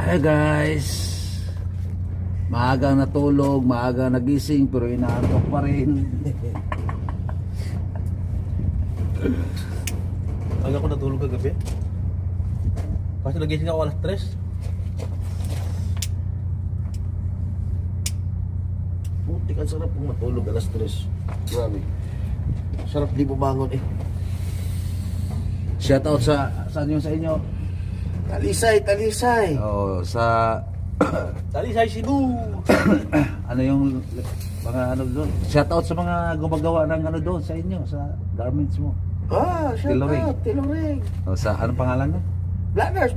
Hi guys, maagang natulog, maagang nagising pero inaantok pa rin. Aga ko natulog kagabi. Kasi nagising ako alas 3. Putik, ang sarap kung matulog alas 3. Grabe. Sarap di bumangon eh. Shoutout sa saan yung sa inyo? Talisay. Oh, sa Talisay Cebu. ano yung mga ano doon? Shoutout sa mga gumagawa ng ano doon sa inyo, sa garments mo. Shout Tiloring. out, Tiloring. Oh, sa anong pangalan nun? Blanners.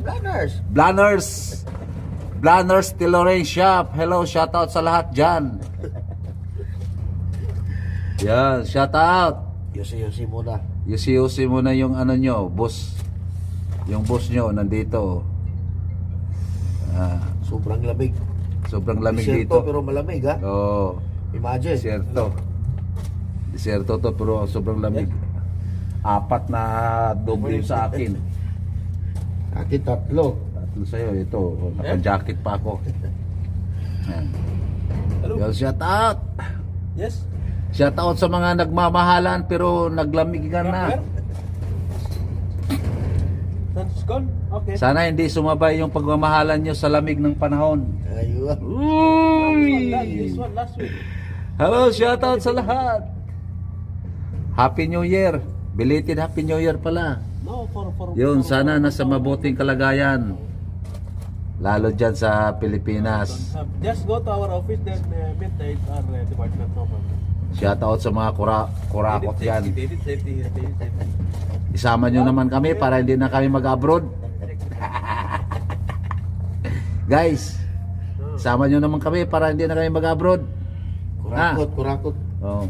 Blanners Tailoring Shop. Hello, shoutout sa lahat dyan. Yan, shoutout. Yosi muna. Yusi mo na yung ano nyo, boss. Yung boss nyo nandito. Sobrang lamig. Sobrang lamig Desierto, dito. pero malamig ha. Oo, Imagine. Desierto to pero sobrang lamig. 4 na doble yung sa akin. Akin 3. Tatlo sa'yo, ito. Naka-jacket pa ako. Yan. Hello? Well, shout out. Yes. Shout out sa mga nagmamahalan pero naglamig ka na. That's gone. Okay. Sana hindi sumabay yung pagmamahalan nyo sa lamig ng panahon. Ayun. Uy! This one last week. Hello, shout out sa lahat. Happy New Year. Belated Happy New Year pala. No, for Yun, sana nasa mabuting kalagayan. Lalo dyan sa Pilipinas. Just go to our office then meet the HR department. No problem. Shout out sa mga kurakot yan. Safety. Isama nyo naman kami para hindi na kami mag-abroad. Guys, isama nyo naman kami para hindi na kami mag-abroad. Kurakot. Oh.